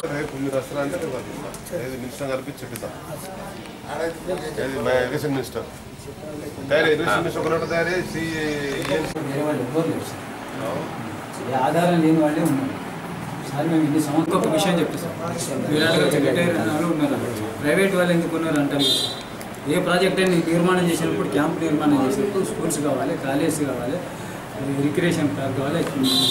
మీరు వస్తారా అంటే మినిస్టర్ కలిపి చెప్తాం. ఇరిగేషన్ మినిస్టర్ ఇరిగేషన్ మినిస్టర్ ఒకటి తయారీ ఆధారం లేని వాళ్ళే ఉన్నారు సార్. మేము ఇన్ని సంవత్సరం ఒక విషయం చెప్తాం. విరాట్గా సెక్రటరీ ఉన్నారు, ప్రైవేట్ వాళ్ళు ఎందుకు ఉన్నారు అంటారు. ఏ ప్రాజెక్ట్ అయినా నిర్మాణం చేసినప్పుడు క్యాంప్ నిర్మాణం చేసినప్పుడు స్కూల్స్ కావాలి, కాలేజెస్ కావాలి, రిక్రియేషన్ పార్క్ కావాలి,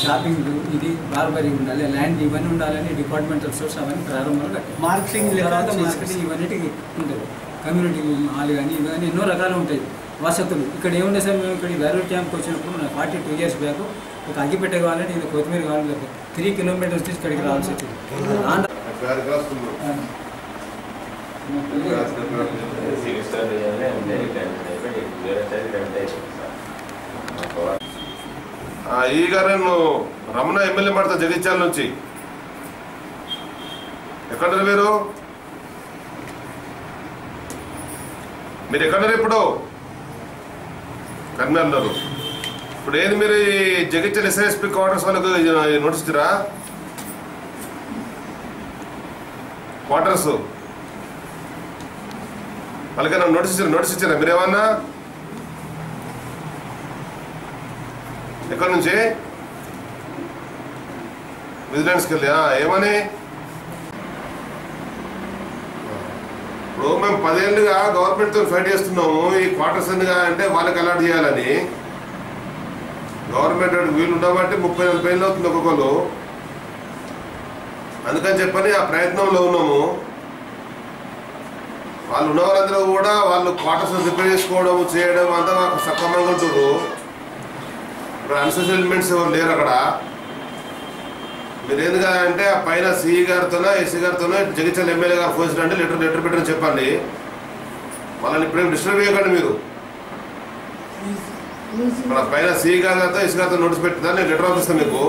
షాపింగ్ ఇది బార్బరీ ఉండాలి, ల్యాండ్ ఇవన్నీ ఉండాలని డిపార్ట్మెంటల్ సోర్స్ అవన్నీ ప్రారంభంలో మార్కెటింగ్ తర్వాత మార్కెటింగ్ ఇవన్నిటికి ఉంటుంది. కమ్యూనిటీ హాల్ కానీ ఇవి కానీ ఎన్నో రకాలు ఉంటాయి వసతులు. ఇక్కడ ఏముండే సార్, మేము ఇక్కడ వేరూరు క్యాంప్కి వచ్చినప్పుడు 42 years బ్యాక్ ఒక అగ్గిపెట్ట కావాలంటే ఇది కొత్తిమీర కావాలి 3 kilometers తీసి ఇక్కడికి రావాల్సి వచ్చింది. ఈ గారు రమణ ఎమ్మెల్యే మాట జగిత్యాల నుంచి ఎక్కడున్నారు మీరు ఎక్కడున్నారు? ఇప్పుడు కర్నూలు. ఇప్పుడు ఏది మీరు ఈ జగిత్యాల ఎస్ఐఎస్పీ క్వార్టర్స్ వాళ్ళకు నోటీస్ ఇచ్చిరా? క్వార్టర్స్ వాళ్ళకైనా నోటీస్ ఇచ్చారా మీరేమన్నా? ఎక్కడి నుంచి? విజిలెన్స్కి వెళ్ళి ఏమని? ఇప్పుడు మేము 10 ఏళ్ళుగా గవర్నమెంట్తో ఫైట్ చేస్తున్నాము ఈ క్వార్టర్స్ అన్నిగా అంటే వాళ్ళకి అలాట్ చేయాలని. గవర్నమెంట్ వీళ్ళు ఉండబట్టి 30-40 ఏళ్ళు అవుతుంది ఒక్కొక్కరు. అందుకని చెప్పని ఆ ప్రయత్నంలో ఉన్నాము. వాళ్ళు ఉన్న వాళ్ళందరూ కూడా వాళ్ళు క్వార్టర్స్ రిపేర్ చేసుకోవడం చేయడం అంతా మాకు సక్రమంగా ఉంటున్నారు. ఇప్పుడు అన్సోషియల్ ఎలిమెంట్స్ ఎవరు లేరు అక్కడ. మీరు ఎందుకు అంటే ఆ పైన సిఈ గారితోనో ఎస్సీ గారితోనో జగిత్యాల ఎమ్మెల్యే గారు ఫోన్ చేసినట్టే లెటర్ పెట్టని చెప్పండి. వాళ్ళని ఇప్పుడేం డిస్టర్బ్ చేయకండి. మీరు మన పైన సిఈ గారితో ఎస్సీ గారితో నోటీస్ పెట్టిందా నేను లెటర్ పంపిస్తాను మీకు.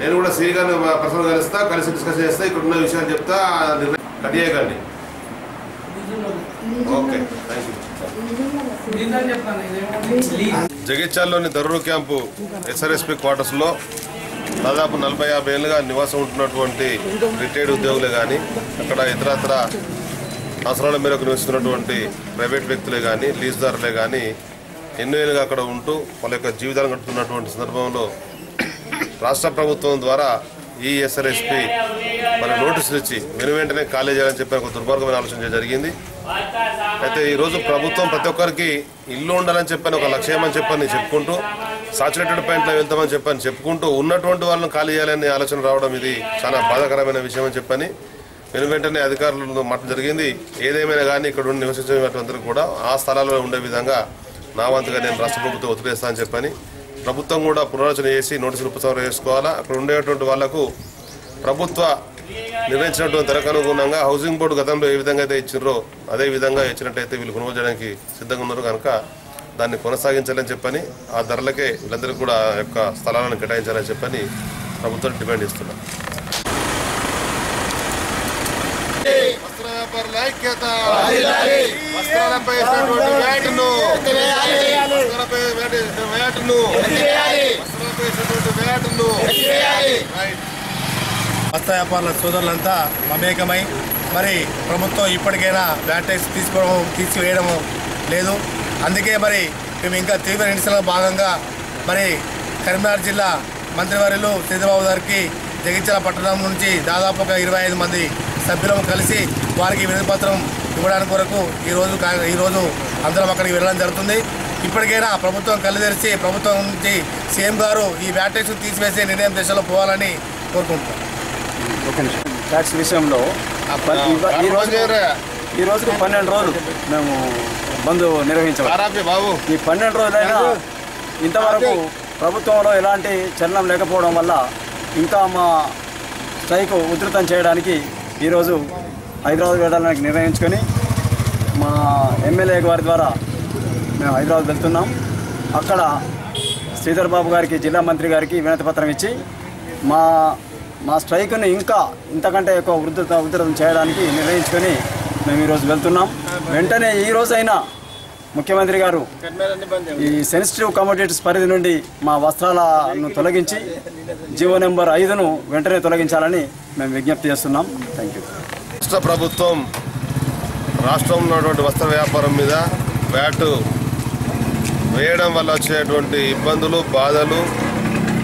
నేను కూడా సిఈ గారిని పర్సనల్ కలుస్తా, కలిసి డిస్కస్ చేస్తా, ఇక్కడ ఉన్న విషయాలు చెప్తా, కట్ చేయకండి. Okay, thank you. జగిత్యాలలోని దర్రూరు క్యాంపు ఎస్ఆర్ఎస్పీ క్వార్టర్స్లో దాదాపు 40-50 ఏళ్ళుగా నివాసం ఉంటున్నటువంటి రిటైర్డ్ ఉద్యోగులే కానీ, అక్కడ ఇతరత్ర అవసరాల మేరకు నివసిస్తున్నటువంటి ప్రైవేట్ వ్యక్తులే కానీ, లీజుదారులే కానీ ఎన్నో ఏళ్ళుగా అక్కడ ఉంటూ వాళ్ళ యొక్క జీవితాలను గడుపుతున్నటువంటి సందర్భంలో రాష్ట్ర ప్రభుత్వం ద్వారా ఈ ఎస్ఆర్ఎస్పీ మరి నోటీసులు ఇచ్చి వెంటనే ఖాళీ చేయాలని చెప్పి ఒక దుర్మార్గమైన ఆలోచన జరిగింది. అయితే ఈరోజు ప్రభుత్వం ప్రతి ఒక్కరికి ఇల్లు ఉండాలని చెప్పని ఒక లక్ష్యం అని చెప్పని చెప్పుకుంటూ సాచురేటెడ్ పాయింట్లో వెళ్తామని చెప్పని చెప్పుకుంటూ ఉన్నటువంటి వాళ్ళని ఖాళీ చేయాలనే ఆలోచన రావడం ఇది చాలా బాధాకరమైన విషయం అని చెప్పని వెంటనే అధికారులతో మాట జరిగింది. ఏదేమైనా కానీ ఇక్కడ ఉండి నివసించేటువంటి కూడా ఆ స్థలాల్లో ఉండే విధంగా నా వంతుగా నేను రాష్ట్ర ప్రభుత్వం ఒత్తిడి చేస్తానని చెప్పని ప్రభుత్వం కూడా పునరాలోచన చేసి నోటీసులు ఉపసంహరణ చేసుకోవాలా. అక్కడ ఉండేటువంటి వాళ్లకు ప్రభుత్వ నిర్ణయించినటువంటి ధరకు అనుగుణంగా హౌసింగ్ బోర్డు గతంలో ఏ విధంగా అయితే ఇచ్చిండ్రో అదే విధంగా ఇచ్చినట్టయితే వీళ్ళు కొనుగోలు చేయడానికి సిద్ధంగా ఉన్నారు కనుక దాన్ని కొనసాగించాలని చెప్పని ఆ ధరలకే వీళ్ళందరికీ కూడా ఆ యొక్క స్థలాలను కేటాయించాలని చెప్పని ప్రభుత్వం డిమాండ్ చేస్తున్నారు. వస్త్ర వ్యాపారుల ఐక్యత, వస్త్రాలపై వస్త్ర వ్యాపారుల సోదరులంతా మమేకమై మరి ప్రభుత్వం ఇప్పటికైనా వ్యాట్ ట్యాక్స్ తీసివేయడం లేదు. అందుకే మరి మేము ఇంకా తీవ్ర నిరసనలో భాగంగా మరి కరీంనగర్ జిల్లా మంత్రివర్యులు చంద్రబాబు గారికి జగిత్యాల పట్టణం నుంచి దాదాపు ఒక 25 మంది సభ్యులను కలిసి వారికి వినతిపత్రం ఇవ్వడానికి కొరకు ఈరోజు అందరం అక్కడికి వెళ్ళడం జరుగుతుంది. ఇప్పటికైనా ప్రభుత్వం కళ్ళు తెరిచి ప్రభుత్వం నుంచి సీఎం గారు ఈ వ్యాట్ ట్యాక్స్ తీసివేసే నిర్ణయం దిశలో పోవాలని కోరుకుంటున్నాం. ట్యాక్స్ విషయంలో ఈ రోజుకు 12 రోజులు మేము బంద్ నిర్వహించాము. ఈ 12 రోజులైనా ఇంతవరకు ప్రభుత్వంలో ఎలాంటి చలనం లేకపోవడం వల్ల ఇంకా మా స్ట్రైక్ ఉధృతం చేయడానికి ఈరోజు హైదరాబాద్ వెళ్ళడానికి నిర్ణయించుకొని మా ఎమ్మెల్యే గారి ద్వారా మేము హైదరాబాద్ వెళ్తున్నాం. అక్కడ శ్రీధర్ బాబు గారికి జిల్లా మంత్రి గారికి వినతి పత్రం ఇచ్చి మా స్ట్రైక్ని ఇంతకంటే ఎక్కువ ఉధృతం చేయడానికి నిర్ణయించుకొని మేము ఈరోజు వెళ్తున్నాం. వెంటనే ఈ రోజైనా ముఖ్యమంత్రి గారు ఈ సెన్సిటివ్ కమోడిటీస్ పరిధి నుండి మా వస్త్రాలను తొలగించి జీవో నెంబర్ 5ను వెంటనే తొలగించాలని మేము విజ్ఞప్తి చేస్తున్నాం. Thank you. రాష్ట్ర ప్రభుత్వం రాష్ట్రంలో ఉన్నటువంటి వస్త్ర వ్యాపారం మీద వ్యాట్ వేయడం వల్ల వచ్చేటువంటి ఇబ్బందులు, బాధలు,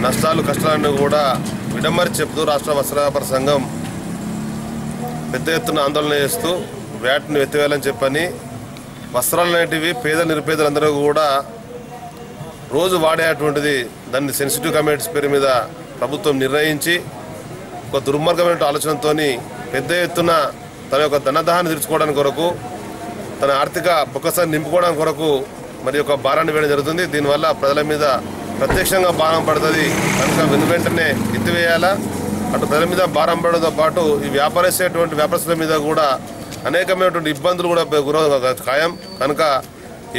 నష్టాలు, కష్టాలను కూడా విడమరి చెప్తూ రాష్ట్ర వస్త్ర వ్యాపార సంఘం పెద్ద ఎత్తున ఆందోళన చేస్తూ వ్యాట్ను ఎత్తివేయాలని చెప్పని వస్త్రాలు అనేటివి పేద నిరుపేదలందరూ కూడా రోజు వాడేటువంటిది దాన్ని సెన్సిటివ్ కమ్యూనిటీస్ పేరు మీద ప్రభుత్వం నిర్ణయించి ఒక దుర్మార్గమైన ఆలోచనతో పెద్ద ఎత్తున తన యొక్క ధనదాహాన్ని తీర్చుకోవడానికి కొరకు, తన ఆర్థిక బొక్కసాన్ని నింపుకోవడానికి కొరకు మరి ఒక భారాన్ని వేయడం జరుగుతుంది. దీనివల్ల ప్రజల మీద ప్రత్యక్షంగా భారం పడుతుంది కనుక వెంటనే ఎత్తివేయాలా. అటు ప్రజల మీద భారం పడడంతో పాటు ఈ వ్యాపారస్తుల మీద కూడా అనేకమైనటువంటి ఇబ్బందులు కూడా ఖాయం కనుక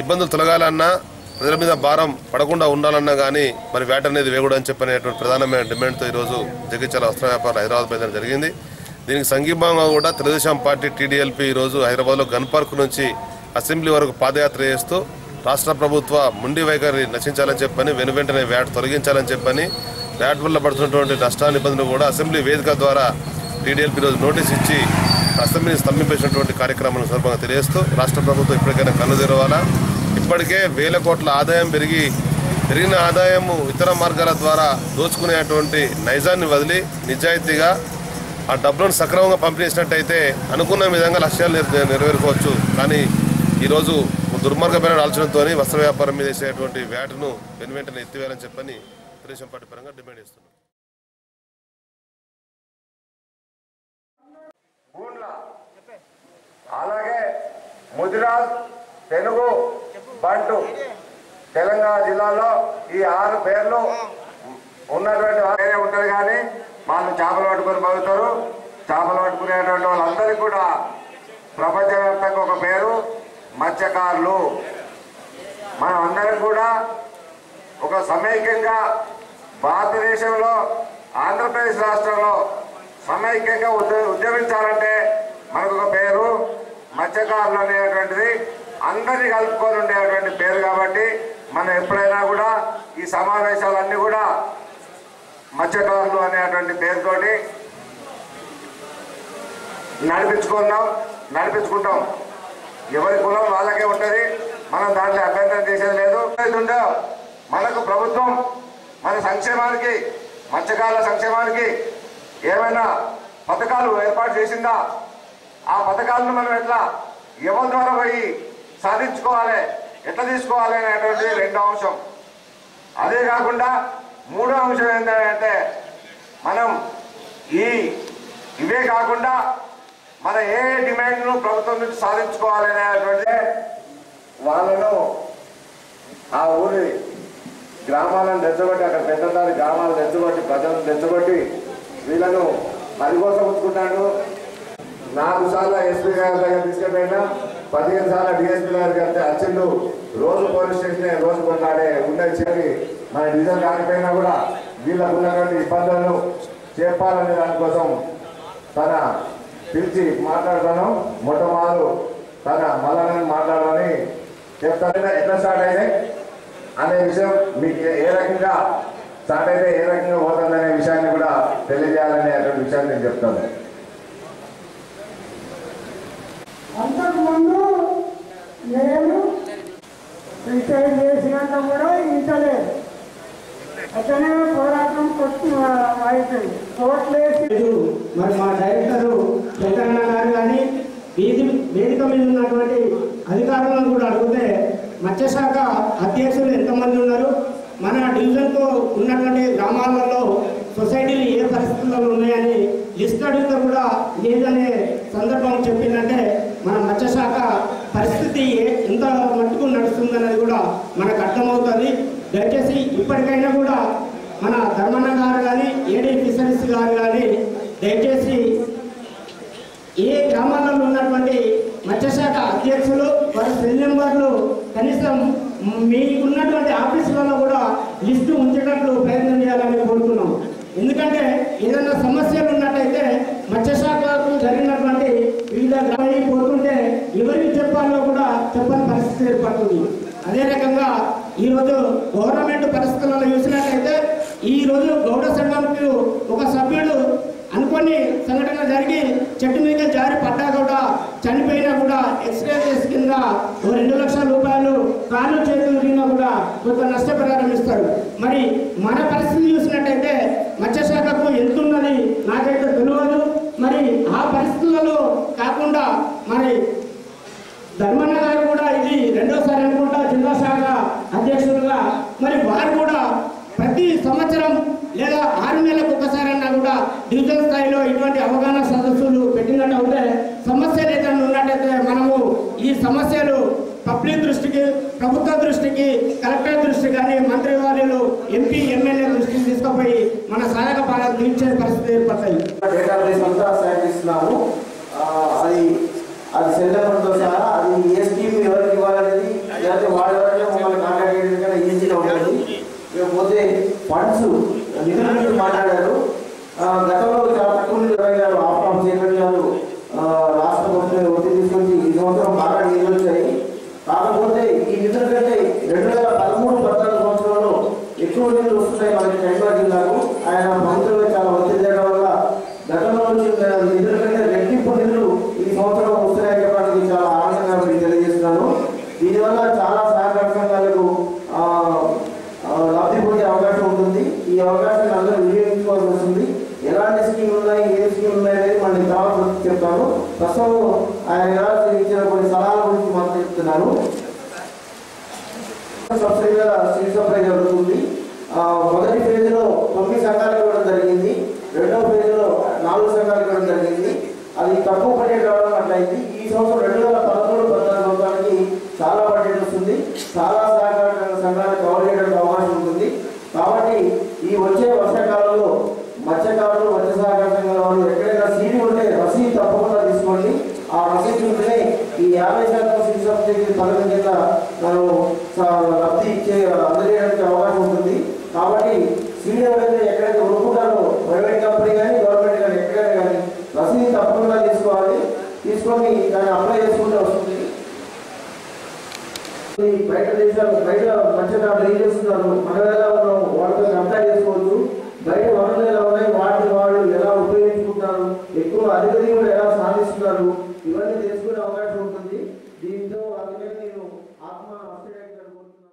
ఇబ్బందులు తొలగాలన్నా, ప్రజల మీద భారం పడకుండా ఉండాలన్నా కానీ మరి వ్యాట్ అనేది వేయకూడదని చెప్పనేటువంటి ప్రధానమైన డిమాండ్తో ఈరోజు జగిత్యాల వస్త్ర వ్యాపారం హైదరాబాద్ పైన జరిగింది. దీనికి సంఘీభావంగా కూడా తెలుగుదేశం పార్టీ టీడీఎల్పీ ఈరోజు హైదరాబాద్లో గన్ పార్క్ నుంచి అసెంబ్లీ వరకు పాదయాత్ర చేస్తూ రాష్ట్ర ప్రభుత్వ ముండి వైఖరి నశించాలని చెప్పని వెనువెంటనే వ్యాట్ తొలగించాలని చెప్పని వ్యాట్ వల్ల పడుతున్నటువంటి నష్టాన్ని ఇబ్బందులు కూడా అసెంబ్లీ వేదిక ద్వారా టీడీఎల్పీ ఈరోజు నోటీస్ ఇచ్చి అసెంబ్లీని స్తంభించేసినటువంటి కార్యక్రమాలను సందర్భంగా తెలియజేస్తూ రాష్ట్ర ప్రభుత్వం ఇప్పటికైనా కళ్ళు తెరవాలా. ఇప్పటికే వేల కోట్ల ఆదాయం పెరిగిన ఆదాయము ఇతర మార్గాల ద్వారా దోచుకునేటువంటి నైజాన్ని వదిలి నిజాయితీగా ఆ డబ్బులను సక్రమంగా పంపిణీ చేసినట్టయితే అనుకున్న విధంగా లక్ష్యాలు నెరవేర్చుకోవచ్చు. కానీ ఈరోజు దుర్మార్గమైన ఆలోచనతో వస్త్ర వ్యాపారం మీద వేసేటువంటి వ్యాట్ను వెంటనే ఎత్తివేయాలని చెప్పని తెలుగుదేశం పార్టీ పరంగా డిమాండ్ చేస్తున్నాం. అలాగే ముదిరాజ్, తెనుగు, బంటు తెలంగాణ జిల్లాలో ఈ 6 పేర్లు ఉన్నటువంటి వేరే ఉంటుంది. కానీ వాళ్ళు చేపలు పట్టుకొని బతుకుతారు. చేపలు పట్టుకునేటువంటి వాళ్ళందరికీ కూడా ప్రపంచవ్యాప్తంగా ఒక పేరు మత్స్యకారులు. మనం అందరం కూడా ఒక సమైక్యంగా భారతదేశంలో ఆంధ్రప్రదేశ్ రాష్ట్రంలో సమైక్యంగా ఉద్యమించాలంటే మనకు ఒక పేరు మత్స్యకారులు అనేటువంటిది అందరినీ కలుపుకొని ఉండేటువంటి పేరు. కాబట్టి మనం ఎప్పుడైనా కూడా ఈ సమావేశాలన్నీ కూడా మత్స్యకారులు అనేటువంటి పేరుతోటి నడిపించుకుంటాం. ఎవరి కులం వాళ్ళకే ఉంటుంది. మనం దాంట్లో అభ్యంతరం చేసేది లేదు. మనకు ప్రభుత్వం మన సంక్షేమానికి, మత్స్యకారుల సంక్షేమానికి ఏమైనా పథకాలు ఏర్పాటు చేసిందా? ఆ పథకాలను మనం ఎట్లా ఎవరి ద్వారా పోయి సాధించుకోవాలి, ఎట్లా తీసుకోవాలి అనేటువంటి 2వ అంశం. అదే కాకుండా 3వ అంశం ఏంటంటే మనం ఇవే కాకుండా మన ఏ డిమాండ్ను ప్రభుత్వం నుంచి సాధించుకోవాలి అనేటువంటి వాళ్ళను ఆ ఊరి గ్రామాలను తెచ్చబట్టి, అక్కడ పెద్దదాని గ్రామాలను తెచ్చబట్టి, ప్రజలను తెచ్చబట్టి వీళ్ళను పని కోసం ఉంచుకుంటాడు. 4 సార్లు ఎస్పీ గారి దగ్గర తీసుకెళ్ళిపోయినా, 15 సార్లు డిఎస్పీ గారికి వెళ్తే అచ్చిండు. రోజు పోలీస్ స్టేషన్ రోజు కొట్లాడే ఉండేది. మన డిజైన్ కాకపోయినా కూడా వీళ్ళకు ఉన్నటువంటి ఇబ్బందులను చెప్పాలనే దానికోసం తన పిలిచి మాట్లాడతాను. మొట్టమొదలు తన మళ్ళీ మాట్లాడమని చెప్తాను. ఎట్లా స్టార్ట్ అయినాయి అనే విషయం మీకు ఏ రకంగా స్టార్ట్ అయితే ఏ రకంగా పోతుందనే విషయాన్ని కూడా తెలియజేయాలనేటువంటి విషయాన్ని నేను చెప్తాను. అంతకుముందు నేను రిటైర్ చేసినాక కూడా ఇంటలేదు. అతనే పోరాటం అయిపోయింది. కోట్లేసి మరి మా డైరెక్టరు శంకరన్న గారు కానీ వేదిక మీద ఉన్నటువంటి అధికారులను కూడా అడిగితే మత్స్యశాఖ అధ్యక్షులు ఎంతమంది ఉన్నారు, మన డివిజన్తో ఉన్నటువంటి గ్రామాలలో సొసైటీలు ఏ పరిస్థితుల్లో ఉన్నాయని లిస్ట్ అడిగితే కూడా లేదనే సందర్భం చెప్పిందంటే మన మత్స్యశాఖ పరిస్థితి ఎంత మట్టుకు నడుస్తుందన్నది కూడా మనకు అర్థమవుతుంది. దయచేసి ఇప్పటికైనా కూడా మన ధర్మన్న గారు కానీ ఏడీ ఫిషరీస్ గారు కానీ దయచేసి ఏ గ్రామాలలో ఉన్నటువంటి మత్స్యశాఖ అధ్యక్షులు వారి సెల్ నెంబర్లు కనీసం మీకున్నటువంటి ఆఫీసులలో కూడా లిస్టు ఉంచేటట్లు ప్రయత్నం చేయాలని కోరుతున్నాం. ఎందుకంటే ఏదైనా సమస్యలు ఉన్నట్టయితే మత్స్యశాఖకు జరిగినటువంటి వివిధ గ్రామాలకు పోతుంటే ఎవరికి చెప్పాలో కూడా చెప్పని పరిస్థితి ఏర్పడుతుంది. గౌడ సంఘంకు ఒక సభ్యుడు అనుకోని సంఘటన జరిగి చెట్టు మీద జారి పడ్డా కూడా చనిపోయినా కూడా ఎక్స్రే కేసు కింద 2 లక్షల రూపాయలు కాళ్ళు చేతులు తిన్నా కూడా కొంత నష్టపరిహారం ఇస్తారు. మరి మన పరిస్థితి చూసినట్టయితే మత్స్యశాఖకు ఎంత ఉన్నది నాకైతే తెలియదు. మరి ఆ పరిస్థితులలో కాకుండా మరి ధర్మన్న గారు కూడా ఇది 2వసారి అనుకుంటా జిల్లా శాఖ అధ్యక్షులుగా, మరి వారు కూడా ప్రతి సంవత్సరం లేదా 6 నెలలకు ఒకసారన్నా కూడా డివిజన్ స్థాయిలో ఇటువంటి అవగాహన సదస్సులు పెట్టినట్టు ఉంటే సమస్యలు ఏదైనా ఉన్నట్టయితే మనము ఈ సమస్యలు పబ్లిక్ దృష్టికి, ప్రభుత్వ దృష్టికి, కలెక్టర్ దృష్టికి కానీ మంత్రి వారిలు ఎంపీ ఎమ్మెల్యే దృష్టికి తీసుకుపోయి మన సహాయక పాలన తీర్చే పరిస్థితి ఏర్పడతాయి. డేటాబేస్ అంతా సేకరిస్తున్నాము. అది సెల్లపడితో సహా అది ఏ స్కీమ్ ఎవరికి ఇవ్వాలనేది లేకపోతే వాళ్ళ వరకే మమ్మల్ని కాంటాక్ట్ చేయడం కన్నా ఈజీగా ఉంటుంది. లేకపోతే ఫండ్స్ నిధుల గురించి మాట్లాడారు. గతంలో చాలా తక్కువ నిధులు ఆఫ్ చైర్మన్ గారు రాష్ట్ర ప్రభుత్వం ఒత్తిడి తీసుకొచ్చి ఈ సంవత్సరం బాగా నిధులు వచ్చాయి. కాకపోతే ఈ నిధుల కంటే 2013-14 సంవత్సరంలో ఎక్కువ నిధులు వస్తున్నాయి మనకి కరీంనగర్ జిల్లాకు. ఆయన మంత్రులు చాలా ఒత్తిడి చేయడం వల్ల గతంలో నిధుల కంటే రెట్టింపు నిధులు ఈ సంవత్సరం వస్తున్నాయని చెప్పడానికి చాలా ఆనందంగా మీకు తెలియజేస్తున్నాను. దీనివల్ల చాలా సహకార సంఘాలకు లబ్ధి పొందే అవకాశం ఉంటుంది. ఈ అవకాశాన్ని అందరూ వినియోగించుకోవాల్సి వస్తుంది. ఎలాంటి స్కీములు ఉన్నాయి, ఏ స్కీములు ఉన్నాయి అనేది మనకి తర్వాత చెప్తాను. ప్రస్తుతం ఆయన ఇచ్చిన కొన్ని సలహాల గురించి మాత్రం చెప్తున్నాను. సబ్సిడీ మీద సీడ్ సప్లై జరుగుతుంది. మొదటి ఫేజ్లో 9 సంఘాలకు ఇవ్వడం జరిగింది. రెండవ ఫేజ్లో 4 సంఘాలకు ఇవ్వడం జరిగింది. అది తక్కువ బడ్జెట్ రావడం అట్లయింది. ఈ సంవత్సరం 2013-14 సంవత్సరానికి చాలా బడ్జెట్ వస్తుంది. చాలా సహకార సంఘాలను కవర్ చేయడానికి అవకాశం ఉంటుంది. కాబట్టి ఈ వచ్చే వర్షాకాలంలో మత్స్యకారులు, మత్స్య సహకార సంఘాల వాళ్ళు ఎక్కడైనా సీడీ ఉంటే రసీదు తప్పకుండా తీసుకోండి. ఆ రసీదు ఉంటేనే ఈ 50% సీడ్ సబ్సిడీ పథకం కింద మనం లబ్ధి అందజేయడానికి అవకాశం ఉంటుంది. కాబట్టి సీడీ ఎవరైతే ఎక్కడైతే ఒప్పుకుంటారో ప్రైవేట్ కంపెనీ కానీ గవర్నమెంట్ కానీ ఎక్కడైనా కానీ రసీదు తప్పకుండా తీసుకోవాలి. తీసుకొని దాన్ని అప్లై చేసుకుంటే వస్తుంది. బయట దేశాలు బయట మత్స్యకారులు ఏం చేస్తున్నారు, మనం ఎలా ఉన్నాం వాళ్ళతో కంపేర్ చేసుకోవచ్చు. బయట వనరులు ఎలా ఉన్నాయి, వాటిని వాళ్ళు ఎలా ఉపయోగించుకుంటున్నారు, ఎక్కువ అధిక దిగుబడి ఎలా సాధిస్తున్నారు, ఇవన్నీ తెలుసుకునే అవకాశం ఉంటుంది. దీంతో అందుకని నేను ఆత్మ అనుకుంటున్నాను.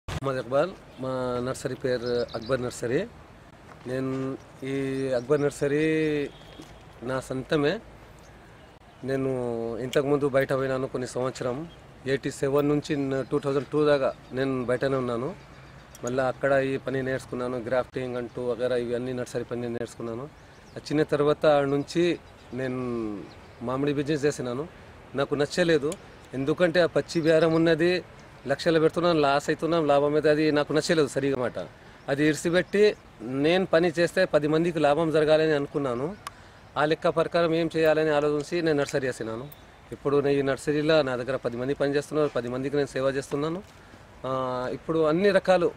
మొహమ్మద్ ఇక్బాల్, మా నర్సరీ పేరు అక్బర్ నర్సరీ. నేను ఈ అక్బర్ నర్సరీ నా సొంతమే. నేను ఇంతకుముందు బయట పోయినాను కొన్ని సంవత్సరం. 87 నుంచి 2002 దాకా నేను బయటనే ఉన్నాను. మళ్ళీ అక్కడ ఈ పని నేర్చుకున్నాను, గ్రాఫ్టింగ్ అంటూ వగేరా ఇవన్నీ నర్సరీ పని నేర్చుకున్నాను. వచ్చిన తర్వాత నుంచి నేను మామిడి బిజినెస్ చేసినాను. నాకు నచ్చలేదు, ఎందుకంటే ఆ పచ్చి బేరం ఉన్నది, లక్షలు పెడుతున్నాను, లాస్ అవుతున్నాం, లాభం అయితే అది నాకు నచ్చలేదు సరిగా మాట. అది ఇడిసిపెట్టి నేను పని చేస్తే 10 మందికి లాభం జరగాలని అనుకున్నాను. ఆ లెక్క ప్రకారం ఏం చేయాలని ఆలోచించి నేను నర్సరీ చేసినాను. ఇప్పుడు ఈ నర్సరీలో నా దగ్గర 10 మంది పని చేస్తున్నారు, 10 మందికి నేను సేవ చేస్తున్నాను. ఇప్పుడు అన్ని రకాలు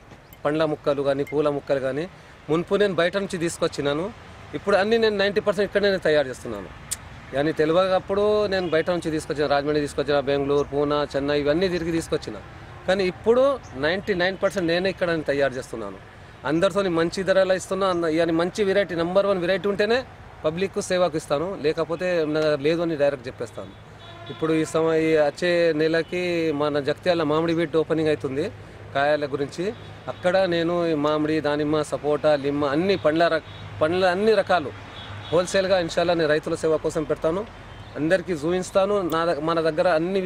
పండ్ల ముక్కలు కానీ పూల ముక్కలు కానీ మున్పు నేను బయట నుంచి తీసుకొచ్చినాను. ఇప్పుడు అన్నీ నేను 90% ఇక్కడే నేను తయారు చేస్తున్నాను. కానీ తెలియకప్పుడు నేను బయట నుంచి తీసుకొచ్చిన, రాజమండ్రి తీసుకొచ్చిన, బెంగళూరు, పూనా, చెన్నై ఇవన్నీ తిరిగి తీసుకొచ్చిన. కానీ ఇప్పుడు 99% నేనే ఇక్కడ తయారు చేస్తున్నాను. అందరితో మంచి ధరలు ఇస్తున్నాను. కానీ మంచి వెరైటీ, నెంబర్ 1 వెరైటీ ఉంటేనే పబ్లిక్ సేవకు ఇస్తాను, లేకపోతే లేదు అని డైరెక్ట్ చెప్పేస్తాను. ఇప్పుడు ఈ వచ్చే నెలకి మన జగిత్యాల మామిడి వీట్ ఓపెనింగ్ అవుతుంది కాయల గురించి. అక్కడ నేను మామిడి, దానిమ్మ, సపోటా, లిమ్మ అన్ని పండ్ల అన్ని రకాలు హోల్సేల్గా ఇన్షాల్లా నేను రైతుల సేవ కోసం పెడతాను, అందరికీ చూపిస్తాను. మన దగ్గర అన్ని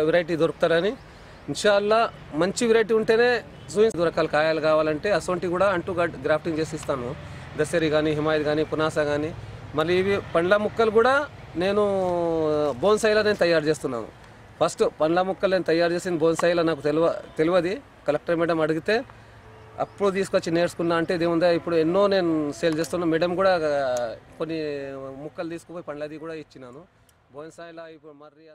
వెరైటీ దొరుకుతారని ఇన్షాల్లా. మంచి వెరైటీ ఉంటేనే రకాల కాయలు కావాలంటే అసొంటి కూడా అంటూ గ్రాఫ్టింగ్ చేసి ఇస్తాను. దసరి కానీ, హిమాయత్ కానీ, పునాస కానీ. మళ్ళీ ఇవి పండ్ల ముక్కలు కూడా నేను బోన్సాయిలో నేను తయారు చేస్తున్నాను. ఫస్ట్ పండ్ల ముక్కలు నేను తయారు చేసిన బోన్సాయిలో నాకు తెలియదు. కలెక్టర్ మేడం అడిగితే అప్పుడు తీసుకొచ్చి నేర్చుకున్నా. అంటే ఇదేముందా, ఇప్పుడు ఎన్నో నేను సేల్ చేస్తున్నా. మేడం కూడా కొన్ని ముక్కలు తీసుకుపోయి పండ్లది కూడా ఇచ్చినాను బోన్సాయిలో. ఇప్పుడు మర్రి